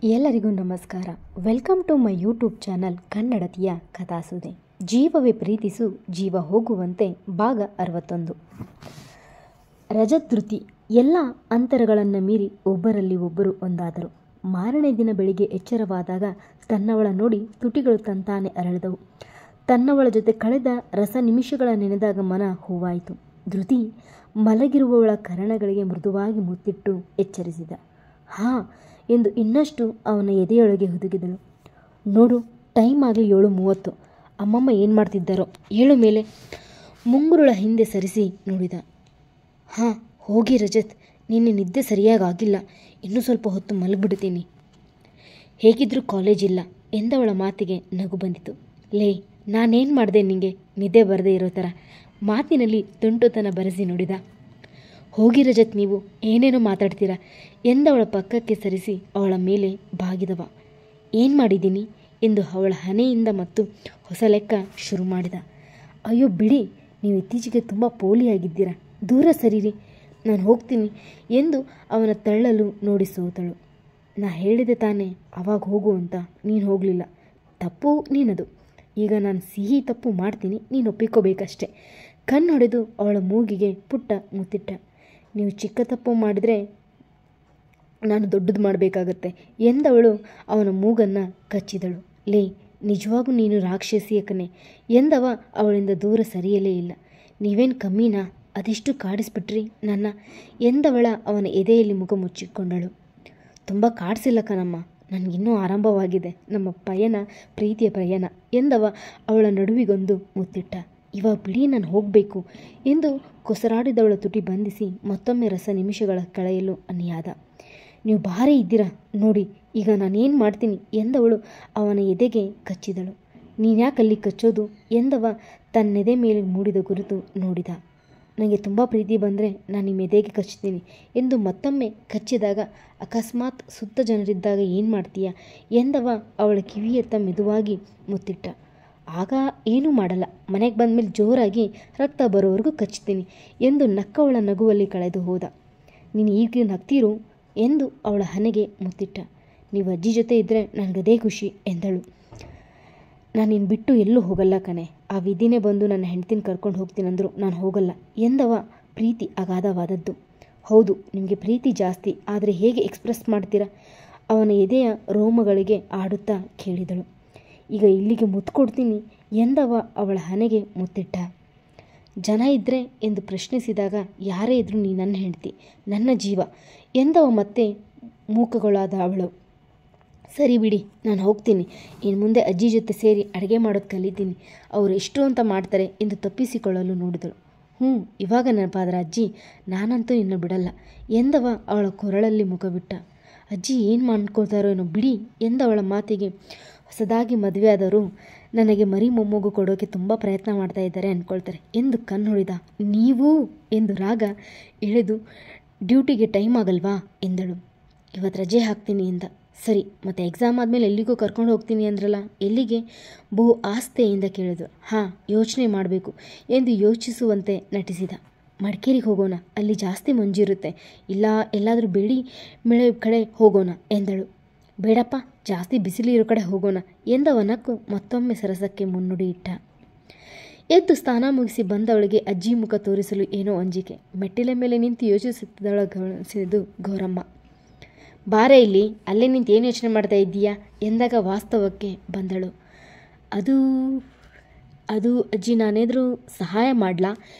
ಎಲ್ಲರಿಗೂ ನಮಸ್ಕಾರ. Welcome to my YouTube channel ಕನ್ನಡತಿಯ ಕಥಾಸುದೆ. ಜೀವವೇ ಪ್ರೀತಿಸು ಜೀವ ಹೋಗುವಂತೆ ಭಾಗ 61. ರಜತ್ ಧೃತಿ ಎಲ್ಲ ಅಂತರಗಳನ್ನು ಮೀರಿ ಒಬ್ಬರಲ್ಲಿ ಒಬ್ಬರು ಒಂದಾದರು. ಮಾರನೇ ದಿನ ಬೆಳಿಗ್ಗೆ ಎಚ್ಚರವಾದಾಗ ತನ್ನವಳ ನೋಡಿ ತುಟಿಗಳು ತಂತಾನೆ ಅರಳಿದವು. ತನ್ನವಳ ಜೊತೆ ಕಳೆದ ರಸ ನಿಮಿಷಗಳ ನೆನೆದಾಗ ಮನ ಹೂವಾಯಿತು. ಧೃತಿ ಮಲಗಿರುವವಳ ಕರಣಗಳಿಗೆ ಮೃದುವಾಗಿ ಮುತ್ತಿಟ್ಟು ಎಚ್ಚರಿಸಿದ. ಹಾ ಎಂದು ಇನ್ನಷ್ಟು ಅವನ ಎದೆಯೊಳಗೆ ಹುದುಗಿದಳು. ನೋಡು, ಟೈಮ್ ಆಗಲಿ 7:30. ಅಮ್ಮಮ್ಮ ಏನು ಮಾಡ್ತಿದ್ದಾರೋ ಏಳು ಮೇಲೆ. ಮುಂಗುರುಳ ಹಿಂದೆ ಸರಿಸಿ ನೋಡಿದ. ಹಾಂ ಹೋಗಿ ರಜತ್, ನಿನ್ನೆ ನಿದ್ದೆ ಸರಿಯಾಗಿಲ್ಲ. ಇನ್ನೂ ಸ್ವಲ್ಪ ಹೊತ್ತು ಮಲಗಿಬಿಡ್ತೀನಿ. ಹೇಗಿದ್ರೂ ಕಾಲೇಜ್ ಇಲ್ಲ ಎಂದವಳ ಮಾತಿಗೆ ನಗು ಬಂದಿತು. ಲೇ, ನಾನೇನು ಮಾಡಿದೆ ನಿಂಗೆ ನಿದ್ದೆ ಬರದೇ ಇರೋ ಥರ? ಮಾತಿನಲ್ಲಿ ತುಂಟುತನ ಬರೆಸಿ ನೋಡಿದ. ಹೋಗಿ ರಜತ್, ನೀವು ಏನೇನೋ ಮಾತಾಡ್ತೀರಾ ಎಂದವಳ ಪಕ್ಕಕ್ಕೆ ಸರಿಸಿ ಅವಳ ಮೇಲೆ ಬಾಗಿದವ. ಏನು ಮಾಡಿದ್ದೀನಿ ಎಂದು ಅವಳ ಹಣೆಯಿಂದ ಮತ್ತು ಹೊಸ ಲೆಕ್ಕ ಶುರು ಮಾಡಿದ. ಅಯ್ಯೋ ಬಿಡಿ, ನೀವು ಇತ್ತೀಚೆಗೆ ತುಂಬ ಪೋಲಿಯಾಗಿದ್ದೀರಾ, ದೂರ ಸರಿರಿ, ನಾನು ಹೋಗ್ತೀನಿ ಎಂದು ಅವನ ತಳ್ಳಲು ನೋಡಿ ಸೋತಳು. ನಾ ಹೇಳಿದೆ ತಾನೇ ಅವಾಗ ಹೋಗು ಅಂತ, ನೀನು ಹೋಗಲಿಲ್ಲ. ತಪ್ಪು ನೀನದು. ಈಗ ನಾನು ಸಿಹಿ ತಪ್ಪು ಮಾಡ್ತೀನಿ, ನೀನು ಒಪ್ಪಿಕೋಬೇಕಷ್ಟೆ. ಕಣ್ಣೊಡೆದು ಅವಳ ಮೂಗಿಗೆ ಪುಟ್ಟ ಮುತ್ತಿಟ್ಟ. ನೀವು ಚಿಕ್ಕ ತಪ್ಪು ಮಾಡಿದರೆ ನಾನು ದೊಡ್ಡದು ಮಾಡಬೇಕಾಗತ್ತೆ ಎಂದವಳು ಅವನ ಮೂಗನ್ನು ಕಚ್ಚಿದಳು. ಲೇ, ನಿಜವಾಗೂ ನೀನು ರಾಕ್ಷಸಿಯ ಕಣೆ ಎಂದವ ಅವಳಿಂದ ದೂರ ಸರಿಯಲೇ ಇಲ್ಲ. ನೀವೇನು ಕಮ್ಮಿನಾ? ಅದೆಷ್ಟು ಕಾಡಿಸ್ಬಿಟ್ರಿ ನನ್ನ ಎಂದವಳ ಅವನ ಎದೆಯಲ್ಲಿ ಮುಖ ಮುಚ್ಚಿಕೊಂಡಳು. ತುಂಬ ಕಾಡಿಸಿಲ್ಲ ಕಣಮ್ಮ, ನನಗಿನ್ನೂ ಆರಂಭವಾಗಿದೆ ನಮ್ಮ ಪಯಣ, ಪ್ರೀತಿಯ ಪ್ರಯಾಣ ಎಂದವ ಅವಳ ನಡುವಿಗೊಂದು ಮುತ್ತಿಟ್ಟ. ಇವಾಗ ಬಿಡಿ, ನಾನು ಹೋಗಬೇಕು ಎಂದು ಕೊಸರಾಡಿದವಳ ತುಟಿ ಬಂಧಿಸಿ ಮತ್ತೊಮ್ಮೆ ರಸ ನಿಮಿಷಗಳ ಕಳೆಯಲು ಅನಿಯಾದ. ನೀವು ಭಾರಿ ಇದ್ದೀರಾ ನೋಡಿ, ಈಗ ನಾನೇನು ಮಾಡ್ತೀನಿ ಎಂದವಳು ಅವನ ಎದೆಗೆ ಕಚ್ಚಿದಳು. ನೀನ್ಯಾಕಲ್ಲಿ ಕಚ್ಚೋದು ಎಂದವ ತನ್ನೆದೆ ಮೇಲೆ ಮೂಡಿದ ಗುರುತು ನೋಡಿದ. ನನಗೆ ತುಂಬ ಪ್ರೀತಿ ಬಂದರೆ ನಾನು ನಿಮ್ಮ ಎದೆಗೆ ಕಚ್ತೀನಿ ಎಂದು ಮತ್ತೊಮ್ಮೆ ಕಚ್ಚಿದಾಗ, ಅಕಸ್ಮಾತ್ ಸುತ್ತ ಜನರಿದ್ದಾಗ ಏನು ಮಾಡ್ತೀಯ ಎಂದವ ಅವಳ ಕಿವಿಯತ್ತ ಮೆದುವಾಗಿ ಮುತ್ತಿಟ್ಟ. ಆಗ ಏನೂ ಮಾಡಲ್ಲ, ಮನೆಗೆ ಬಂದಮೇಲೆ ಜೋರಾಗಿ ರಕ್ತ ಬರೋವರೆಗೂ ಕಚ್ತೀನಿ ಎಂದು ನಕ್ಕವಳ ನಗುವಲ್ಲಿ ಕಳೆದು ಹೋದ. ನೀನು ಈಗ ನಗ್ತೀರು ಎಂದು ಅವಳ ಹಣೆಗೆ ಮುತ್ತಿಟ್ಟ. ನೀವು ಅಜ್ಜಿ ಜೊತೆ ಇದ್ದರೆ ನನಗದೇ ಖುಷಿ ಎಂದಳು. ನಾನು ನಿನ್ನ ಬಿಟ್ಟು ಎಲ್ಲೂ ಹೋಗಲ್ಲ ಕಣೆ, ಆ ವಿಧಿನೇ ಬಂದು ನನ್ನ ಹೆಂಡ್ತಿನ ಕರ್ಕೊಂಡು ಹೋಗ್ತೀನಂದ್ರು ನಾನು ಹೋಗಲ್ಲ ಎಂದವ ಪ್ರೀತಿ ಅಗಾಧವಾದದ್ದು. ಹೌದು, ನಿಮಗೆ ಪ್ರೀತಿ ಜಾಸ್ತಿ, ಆದರೆ ಹೇಗೆ ಎಕ್ಸ್ಪ್ರೆಸ್ ಮಾಡ್ತೀರಾ ಅವನ ಎದೆಯ ರೋಮಗಳಿಗೆ ಆಡುತ್ತಾ ಕೇಳಿದಳು. ಈಗ ಇಲ್ಲಿಗೆ ಮುತ್ತು ಕೊಡ್ತೀನಿ ಎಂದವ ಅವಳ ಹಣೆಗೆ ಮುತ್ತಿಟ್ಟ. ಜನ ಇದ್ದರೆ ಎಂದು ಪ್ರಶ್ನಿಸಿದಾಗ, ಯಾರೇ ಇದ್ರೂ ನೀ ನನ್ನ ಹೆಂಡ್ತಿ, ನನ್ನ ಜೀವ ಎಂದವ ಮತ್ತೆ ಮೂಕಗೊಳ್ಳಾದ ಅವಳು. ಸರಿ ಬಿಡಿ, ನಾನು ಹೋಗ್ತೀನಿ. ಇನ್ನು ಮುಂದೆ ಅಜ್ಜಿ ಜೊತೆ ಸೇರಿ ಅಡುಗೆ ಮಾಡೋದು ಕಲಿತೀನಿ, ಅವರು ಎಷ್ಟು ಅಂತ ಮಾಡ್ತಾರೆ ಎಂದು ತಪ್ಪಿಸಿಕೊಳ್ಳಲು ನೋಡಿದಳು. ಇವಾಗ ನೆನಪಾದ್ರ ಅಜ್ಜಿ, ನಾನಂತೂ ನಿನ್ನ ಬಿಡಲ್ಲ ಎಂದವ ಅವಳ ಕೊರಳಲ್ಲಿ ಮುಖ ಬಿಟ್ಟ. ಅಜ್ಜಿ ಏನು ಮಾಡ್ಕೊಳ್ತಾರೋ ಏನೋ ಬಿಡಿ ಎಂದವಳ ಮಾತಿಗೆ ಹೊಸದಾಗಿ ಮದುವೆಯಾದವರು ನನಗೆ ಮರಿ ಮೊಮ್ಮಗು ಕೊಡೋಕೆ ತುಂಬ ಪ್ರಯತ್ನ ಮಾಡ್ತಾ ಇದ್ದಾರೆ ಅಂದ್ಕೊಳ್ತಾರೆ ಎಂದು ಕಣ್ಣೊಳಿದ. ನೀವು ಎಂದು ರಾಗ ಎಳೆದು, ಡ್ಯೂಟಿಗೆ ಟೈಮ್ ಆಗಲ್ವಾ ಎಂದಳು. ಇವತ್ತು ರಜೆ ಹಾಕ್ತೀನಿ ಎಂದ. ಸರಿ, ಮತ್ತು ಎಕ್ಸಾಮ್ ಆದಮೇಲೆ ಎಲ್ಲಿಗೂ ಕರ್ಕೊಂಡು ಹೋಗ್ತೀನಿ ಅಂದ್ರಲ್ಲ, ಎಲ್ಲಿಗೆ? ಬಹು ಆಸ್ಥೆಯಿಂದ ಕೇಳಿದ್ರು. ಹಾಂ, ಯೋಚನೆ ಮಾಡಬೇಕು ಎಂದು ಯೋಚಿಸುವಂತೆ ನಟಿಸಿದ. ಮಡಿಕೇರಿಗೆ ಹೋಗೋಣ, ಅಲ್ಲಿ ಜಾಸ್ತಿ ಮಂಜಿರುತ್ತೆ, ಇಲ್ಲ ಎಲ್ಲಾದರೂ ಬೆಳಿ ಮಳೆ ಕಡೆ ಹೋಗೋಣ ಎಂದಳು. ಬೇಡಪ್ಪ, ಜಾಸ್ತಿ ಬಿಸಿಲಿರೋ ಕಡೆ ಹೋಗೋಣ ಎಂದವ ನಕ್ಕು ಮತ್ತೊಮ್ಮೆ ಸರಸಕ್ಕೆ ಮುನ್ನುಡಿ ಇಟ್ಟ. ಎದ್ದು ಸ್ನಾನ ಮುಗಿಸಿ ಬಂದವಳಿಗೆ ಅಜ್ಜಿ ಮುಖ ತೋರಿಸಲು ಏನೋ ಅಂಜಿಕೆ. ಮೆಟ್ಟಿಲ ಮೇಲೆ ನಿಂತು ಯೋಚಿಸುತ್ತಿದ್ದವಳ ಗಮನಿಸಿದ್ದು ಗೌರಮ್ಮ. ಬಾರೆ ಇಲ್ಲಿ, ಅಲ್ಲೇ ನಿಂತು ಏನು ಯೋಚನೆ ಮಾಡ್ತಾ ಇದ್ದೀಯಾ ಎಂದಾಗ ವಾಸ್ತವಕ್ಕೆ ಬಂದಳು. ಅದು ಅಜ್ಜಿ, ನಾನೇದರೂ ಸಹಾಯ ಮಾಡಲಾ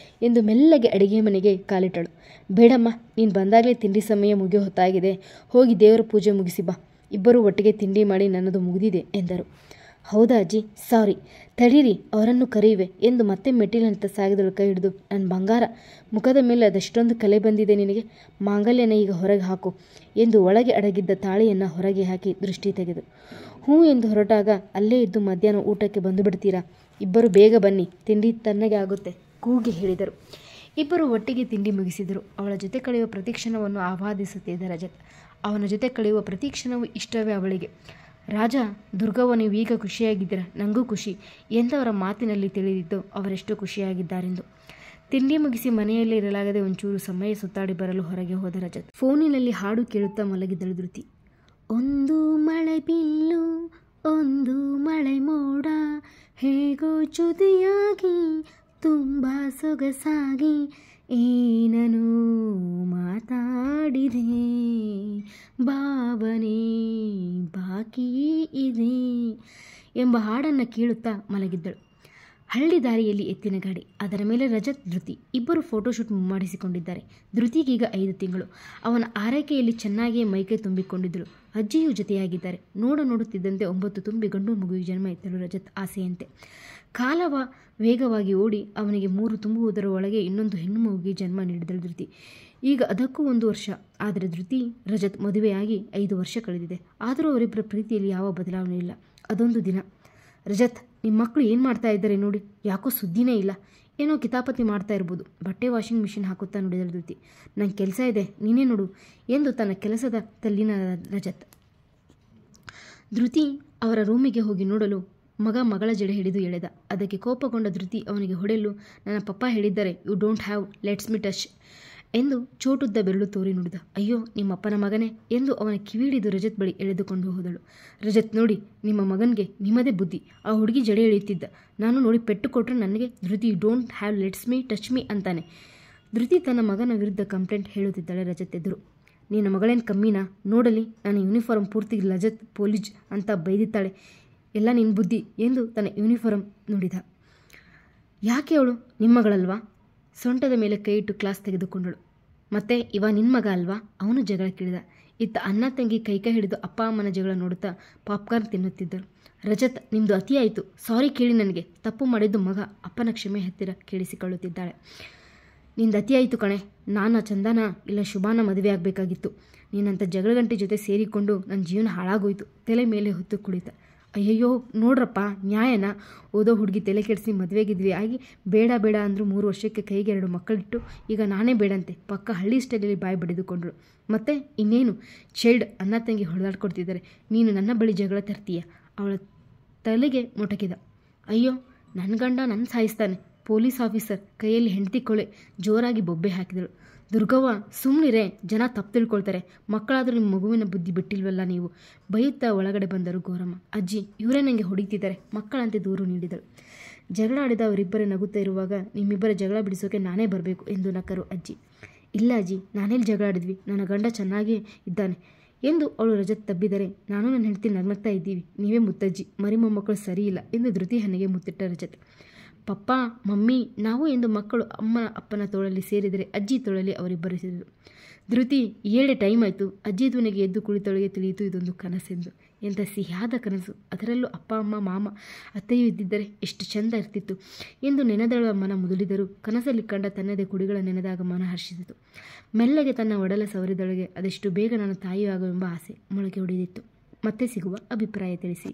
ಎಂದು ಮೆಲ್ಲಗೆ ಅಡುಗೆ ಮನೆಗೆ ಕಾಲಿಟ್ಟಳು. ಬೇಡಮ್ಮ, ನೀನು ಬಂದಾಗಲೇ ತಿಂಡಿ ಸಮಯ ಮುಗಿಯೋ ಹೊತ್ತಾಗಿದೆ, ಹೋಗಿ ದೇವರ ಪೂಜೆ ಮುಗಿಸಿ ಬಾ. ಇಬ್ಬರೂ ಒಟ್ಟಿಗೆ ತಿಂಡಿ ಮಾಡಿ ನನ್ನದು ಮುಗಿದಿದೆ ಎಂದರು. ಹೌದಾ ಅಜ್ಜಿ, ಸಾರಿ, ತಡೀರಿ, ಅವರನ್ನು ಕರೆಯುವೆ ಎಂದು ಮತ್ತೆ ಮೆಟ್ಟಿಲಂತ ಸಾಗಿದಳು. ಕೈ ಹಿಡಿದು, ನನ್ನ ಬಂಗಾರ, ಮುಖದ ಮೇಲೆ ಅದೆಷ್ಟೊಂದು ಕಲೆ ಬಂದಿದೆ ನಿನಗೆ, ಮಾಂಗಲ್ಯನ ಈಗ ಹೊರಗೆ ಹಾಕು ಎಂದು ಒಳಗೆ ಅಡಗಿದ್ದ ತಾಳಿಯನ್ನು ಹೊರಗೆ ಹಾಕಿ ದೃಷ್ಟಿ ತೆಗೆದು, ಎಂದು ಹೊರಟಾಗ, ಅಲ್ಲೇ ಇದ್ದು ಮಧ್ಯಾಹ್ನ ಊಟಕ್ಕೆ ಬಂದು ಬಿಡ್ತೀರಾ? ಇಬ್ಬರು ಬೇಗ ಬನ್ನಿ, ತಿಂಡಿ ತನ್ನಗೆ ಆಗುತ್ತೆ ಕೂಗಿ ಹೇಳಿದರು. ಇಬ್ಬರು ಒಟ್ಟಿಗೆ ತಿಂಡಿ ಮುಗಿಸಿದರು. ಅವಳ ಜೊತೆ ಕಳೆಯುವ ಪ್ರತಿಕ್ಷಣವನ್ನು ಆಹ್ವಾದಿಸುತ್ತಿದ್ದ ರಜತ್. ಅವನ ಜೊತೆ ಕಳೆಯುವ ಪ್ರತಿಕ್ಷಣವೂ ಇಷ್ಟವೇ ಅವಳಿಗೆ. ರಾಜ, ದುರ್ಗವ್ವ, ನೀವು ಈಗ ಖುಷಿಯಾಗಿದ್ದೀರಾ? ನನಗೂ ಖುಷಿ ಎಂದವರ ಮಾತಿನಲ್ಲಿ ತಿಳಿದಿದ್ದು ಅವರೆಷ್ಟು ಖುಷಿಯಾಗಿದ್ದಾರೆಂದು. ತಿಂಡಿ ಮುಗಿಸಿ ಮನೆಯಲ್ಲೇ ಇರಲಾಗದೆ ಒಂಚೂರು ಸಮಯ ಸುತ್ತಾಡಿ ಬರಲು ಹೊರಗೆ ಹೋದ ರಜತ್. ಫೋನಿನಲ್ಲಿ ಹಾಡು ಕೇಳುತ್ತಾ ಮಲಗಿದ್ದಳು ಧೃತಿ. ಒಂದು ಮಳೆ ಮಳೆ ಬಿಲ್ಲು ಒಂದು ಮಳೆ ಮೋಡ ಹೇಗೋ ಜೊತೆಯಾಗಿ ತುಂಬ ಸೊಗಸಾಗಿ ಏನನು ಮಾತಾಡಿದೆ ಭಾವನೆ ಬಾಕಿ ಇದೆ ಎಂಬ ಹಾಡನ್ನು ಕೇಳುತ್ತಾ ಮಲಗಿದ್ದಳು. ಹಳ್ಳಿ ದಾರಿಯಲ್ಲಿ ಎತ್ತಿನ ಗಾಡಿ, ಅದರ ಮೇಲೆ ರಜತ್, ಧೃತಿ ಇಬ್ಬರು ಫೋಟೋಶೂಟ್ ಮಾಡಿಸಿಕೊಂಡಿದ್ದಾರೆ. ಧೃತಿಗೀಗ 5 ತಿಂಗಳು. ಅವನ ಆರೈಕೆಯಲ್ಲಿ ಚೆನ್ನಾಗಿಯೇ ಮೈಕೈ ತುಂಬಿಕೊಂಡಿದ್ದಳು. ಅಜ್ಜಿಯೂ ಜೊತೆಯಾಗಿದ್ದಾರೆ. ನೋಡುತ್ತಿದ್ದಂತೆ 9 ತುಂಬಿ ಗಂಡು ಮಗುವಿಗೆ ಜನ್ಮ ಎತ್ತಲು ರಜತ್ ಆಸೆಯಂತೆ. ಕಾಲವ ವೇಗವಾಗಿ ಓಡಿ ಅವನಿಗೆ 3 ತುಂಬುವುದರ ಒಳಗೆ ಇನ್ನೊಂದು ಹೆಣ್ಣು ಮಗುವಿಗೆ ಜನ್ಮ ನೀಡಿದಳು ಧೃತಿ. ಈಗ ಅದಕ್ಕೂ 1 ವರ್ಷ. ಆದರೆ ಧೃತಿ ರಜತ್ ಮದುವೆಯಾಗಿ 5 ವರ್ಷ ಕಳೆದಿದೆ. ಆದರೂ ಅವರಿಬ್ಬರ ಪ್ರೀತಿಯಲ್ಲಿ ಯಾವ ಬದಲಾವಣೆ ಇಲ್ಲ. ಅದೊಂದು ದಿನ, ರಜತ್, ನಿಮ್ಮ ಮಕ್ಕಳು ಏನು ಮಾಡ್ತಾ ಇದ್ದಾರೆ ನೋಡಿ, ಯಾಕೋ ಸುದ್ದಿನೇ ಇಲ್ಲ. ಏನೋ ಕಿತಾಪತಿ ಮಾಡ್ತಾ ಇರ್ಬೋದು. ಬಟ್ಟೆ ವಾಷಿಂಗ್ ಮಿಷಿನ್ ಹಾಕುತ್ತಾ ನೋಡಿದಳು ಧೃತಿ. ನಂಗೆ ಕೆಲಸ ಇದೆ, ನೀನೇ ನೋಡು ಎಂದು ತನ್ನ ಕೆಲಸದ ತಲ್ಲಿನ ರಜತ್. ಧೃತಿ ಅವರ ರೂಮಿಗೆ ಹೋಗಿ ನೋಡಲು ಮಗಳ ಜಡೆ ಹಿಡಿದು ಎಳೆದ. ಅದಕ್ಕೆ ಕೋಪಗೊಂಡ ಧೃತಿ ಅವನಿಗೆ ಹೊಡೆಯಲು, ನನ್ನ ಪಪ್ಪ ಹೇಳಿದ್ದಾರೆ, you don't have lets me touch ಎಂದು ಚೋಟುದ್ದ ಬೆರಳು ತೋರಿ ನುಡಿದ. ಅಯ್ಯೋ ನಿಮ್ಮಪ್ಪನ ಮಗನೇ ಎಂದು ಅವನ ಕಿವಿಡಿದು ರಜತ್ ಬಳಿ ಎಳೆದುಕೊಂಡು ಹೋದಳು. ರಜತ್, ನೋಡಿ ನಿಮ್ಮ ಮಗನಿಗೆ ನಿಮ್ಮದೇ ಬುದ್ಧಿ. ಆ ಹುಡುಗಿ ಜಡೆ ಎಳೆಯುತ್ತಿದ್ದ, ನಾನು ನೋಡಿ ಪೆಟ್ಟು ಕೊಟ್ಟರೆ ನನಗೆ Dhruti don't have let's me touch me ಅಂತಾನೆ. ಧೃತಿ ತನ್ನ ಮಗನ ವಿರುದ್ಧ ಕಂಪ್ಲೇಂಟ್ ಹೇಳುತ್ತಿದ್ದಾಳೆ ರಜತ್ ಎದುರು. ನಿನ್ನ ಮಗಳೇನು ಕಮ್ಮಿನಾ, ನೋಡಲಿ ನನ್ನ ಯೂನಿಫಾರ್ಮ್ ಪೂರ್ತಿ ರಜತ್ ಪೊಲೀಸ್ ಅಂತ ಬೈದಿತ್ತಾಳೆ. ಎಲ್ಲ ನಿನ್ನ ಬುದ್ಧಿ ಎಂದು ತನ್ನ ಯೂನಿಫಾರ್ಮ್ ನುಡಿದ. ಯಾಕೆ ಅವಳು ನಿಮ್ಮ ಮಗಳಲ್ವಾ? ಸೊಂಟದ ಮೇಲೆ ಕೈ ಇಟ್ಟು ಕ್ಲಾಸ್ ತೆಗೆದುಕೊಂಡಳು. ಮತ್ತೆ ಇವ ನಿನ್ನ ಮಗ ಅಲ್ವಾ? ಅವನು ಜಗಳ ಕೇಳಿದ. ಇತ್ತ ಅಣ್ಣ ತಂಗಿ ಕೈ ಹಿಡಿದು ಅಪ್ಪ ಅಮ್ಮನ ಜಗಳ ನೋಡುತ್ತಾ ಪಾಪ್ಕಾರ್ನ್ ತಿನ್ನುತ್ತಿದ್ದರು. ರಜತ್, ನಿಮ್ಮದು ಅತಿಯಾಯಿತು, ಸಾರಿ ಕೇಳಿ, ನನಗೆ ತಪ್ಪು ಮಾಡಿದ್ದು ಮಗ, ಅಪ್ಪನ ಕ್ಷಮೆ ಹತ್ತಿರ ಕೇಳಿಸಿಕೊಳ್ಳುತ್ತಿದ್ದಾಳೆ. ನಿಂದು ಅತಿಯಾಯಿತು ಕಣೆ, ನಾನು ಚಂದನ ಇಲ್ಲ ಶುಭಾನ ಮದುವೆ ಆಗಬೇಕಾಗಿತ್ತು. ನೀನಂಥ ಜಗಳಗಂಟೆ ಜೊತೆ ಸೇರಿಕೊಂಡು ನನ್ನ ಜೀವನ ಹಾಳಾಗೋಯ್ತು. ತಲೆ ಮೇಲೆ ಹೊತ್ತು ಕುಳಿತ. ಅಯ್ಯಯ್ಯೋ ನೋಡ್ರಪ್ಪ, ನ್ಯಾಯನ? ಓದೋ ಹುಡುಗಿ ತಲೆ ಕೆಡಿಸಿ ಮದುವೆಗಿದ್ವಿ ಆಗಿ ಬೇಡ ಅಂದರೂ 3 ವರ್ಷಕ್ಕೆ ಕೈಗೆ 2 ಮಕ್ಕಳಿಟ್ಟು ಈಗ ನಾನೇ ಬೇಡಂತೆ ಪಕ್ಕ ಹಳ್ಳಿ ಸ್ಟೈಲಲ್ಲಿ ಬಾಯಿ ಬಡಿದುಕೊಂಡಳು. ಮತ್ತೆ ಇನ್ನೇನು ಚೈಲ್ಡ್ ಅಣ್ಣ ತಂಗಿ ಹೊಡೆದಾಡ್ಕೊಡ್ತಿದ್ದಾರೆ, ನೀನು ನನ್ನ ಬಳಿ ಜಗಳ ತರ್ತೀಯ? ಅವಳ ತಲೆಗೆ ಮೊಟಕಿದ. ಅಯ್ಯೋ ನನ್ನ ಗಂಡ ನನ್ನ ಸಾಯಿಸ್ತಾನೆ. ಪೊಲೀಸ್ ಆಫೀಸರ್ ಕೈಯಲ್ಲಿ ಹೆಂಡತಿ ಕೊಳೆ ಜೋರಾಗಿ ಬೊಬ್ಬೆ ಹಾಕಿದಳು. ದುರ್ಗವ್ವ, ಸುಮ್ಮನಿರೇ, ಜನ ತಪ್ಪು ತಿಳ್ಕೊಳ್ತಾರೆ. ಮಕ್ಕಳಾದರೂ ನಿಮ್ಮ ಮಗುವಿನ ಬುದ್ಧಿ ಬಿಟ್ಟಿಲ್ವಲ್ಲ ನೀವು? ಬೈಯುತ್ತಾ ಒಳಗಡೆ ಬಂದರು ಗೌರಮ್ಮ. ಅಜ್ಜಿ, ಇವರೇ ನನಗೆ ಹೊಡಿತಿದ್ದಾರೆ ಮಕ್ಕಳಂತೆ ದೂರು ನೀಡಿದಳು. ಜಗಳ ಆಡಿದ ಅವರಿಬ್ಬರೇ ನಗುತ್ತಾ ಇರುವಾಗ ನಿಮ್ಮಿಬ್ಬರ ಜಗಳ ಬಿಡಿಸೋಕೆ ನಾನೇ ಬರಬೇಕು ಎಂದು ನಕ್ಕರು ಅಜ್ಜಿ. ಇಲ್ಲ ಅಜ್ಜಿ, ನಾನೆಲ್ಲಿ ಜಗಳ ಆಡಿದ್ವಿ, ನನ್ನ ಗಂಡ ಚೆನ್ನಾಗೇ ಇದ್ದಾನೆ ಎಂದು ಅವಳು ರಜತ್ ತಬ್ಬಿದರೆ, ನಾನು ನನ್ನ ಹೆಂಡತಿ ನಗ್ನಗ್ತಾ ಇದ್ದೀವಿ, ನೀವೇ ಮುತ್ತಜ್ಜಿ, ಮರಿ ಮೊಮ್ಮಕ್ಕಳು ಸರಿ ಇಲ್ಲ ಎಂದು ಧೃತಿ ಹನ್ನೆಗೆ ಮುತ್ತಿಟ್ಟ ರಜತ್. ಪಪ್ಪ ಮಮ್ಮಿ ನಾವು ಎಂದು ಮಕ್ಕಳು ಅಮ್ಮನ ಅಪ್ಪನ ತೋಳಲ್ಲಿ ಸೇರಿದರೆ ಅಜ್ಜಿ ತೋಳಲ್ಲಿ ಅವರಿಬ್ಬರು ಸೇರಿದರು. ಧೃತಿ, 7 ಟೈಮ್ ಆಯಿತು. ಅಜ್ಜಿ ಧ್ವನಿಗೆ ಎದ್ದು ಕುಳಿತೊಳಗೆ ತಿಳಿಯಿತು ಇದೊಂದು ಕನಸೆಂದು. ಎಂಥ ಸಿಹಿಯಾದ ಕನಸು, ಅದರಲ್ಲೂ ಅಪ್ಪ ಅಮ್ಮ ಮಾಮ ಅತ್ತೆಯೂ ಇದ್ದಿದ್ದರೆ ಎಷ್ಟು ಚೆಂದ ಇರ್ತಿತ್ತು ಎಂದು ನೆನೆದಳ ಮನ ಮುದುಳಿದರೂ ಕನಸಲ್ಲಿ ಕಂಡ ತನ್ನದೇ ಕುಡಿಗಳ ನೆನೆದಾಗ ಮನ ಹರ್ಷಿಸಿತು. ಮೆಲ್ಲಗೆ ತನ್ನ ಒಡಲ ಸವರಿದೊಳಗೆ ಅದೆಷ್ಟು ಬೇಗ ನಾನು ತಾಯಿಯಾಗುವೆಂಬ ಆಸೆ ಮೊಳಕೆ ಹೊಡೆದಿತ್ತು. ಮತ್ತೆ ಸಿಗುವ. ಅಭಿಪ್ರಾಯ ತಿಳಿಸಿ.